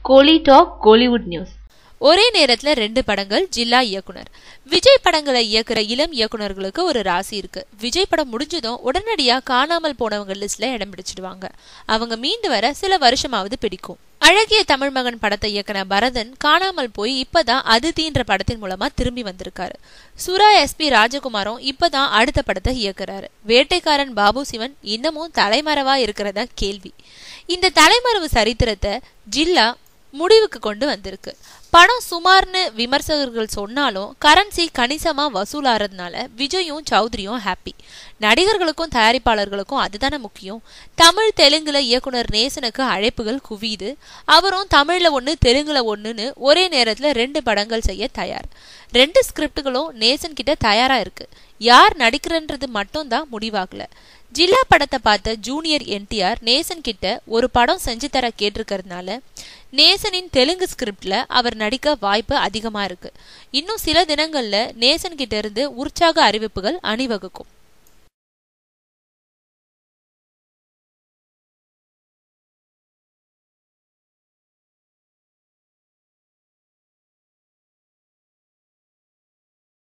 கோலி talk Kollywood news. ஒரே நேரத்துல 2 படங்கள். ஜில்லா இயக்குனர் விஜய் படங்களை இயக்குற இளம் இயக்குனர்களுக்கு ஒரு ராசி இருக்கு. விஜய் படம் முடிஞ்சதும் உடனடியா காணாமல் போனவங்க லிஸ்ட்ல இடம் பிடிச்சிடுவாங்க. அவங்க மீண்டு வர சில வருஷமாவது பிடிக்கும். அழகிய தமிழ் மகன் படத்தை இயக்குன பரதன் காணாமல் போய் இப்பதான் அதிதின்ற படத்தின் மூலமா திரும்பி வந்திருக்காரு. சுரா SP ராஜகுமாரும் இப்பதான் அடுத்த படத்தை இயக்குறாரு. வேட்டைக்காரன் பாபு சிவன் இன்னமும் தலைமறைவா இருக்கிறதா கேள்வி. இந்த தலைமறைவு சரித்திரத்தை ஜில்லா முடிவுக்கு கொண்டு வந்திருக்கு. படம் சுமார்னு விமர்சகர்கள் சொன்னாலும் கரன்சி கணிசமா வசூலாறதுனால விஜயும் சௌத்ரியும் ஹாப்பி. நடிகர்களுக்கும் தயாரிப்பாளர்களுக்கும் அதுதானே முக்கியம். தமிழ் தெலுங்குல இயக்குனர் நேசனுக்கு அழைப்புகள் குவியுது. அவரும் தமிழ்ல 1 தெலுங்குல 1ன்னு ஒரே நேரத்துல 2 படங்கள் செய்ய தயார். 2 ஸ்கிரிப்டுகளும் நேசன் கிட்ட தயாரா இருக்கு. யார் நடிக்கிறன்றது மட்டும் தான் முடிவாகல. ஜில்லா படத்தை பார்த்த ஜூனியர் NTR நேசன் கிட்ட ஒரு படம் செஞ்சு தர கேட்டிருக்கிறதுனால நேசனின் தெலுங்கு ஸ்கிரிப்ட்ல அவர் நடிக்க வாய்ப்பு அதிகமா இருக்கு. இன்னும் சில தினங்கள்ல நேசன் கிட்ட இருந்து உற்சாக அறிவிப்புகள் அணிவகுக்கும்.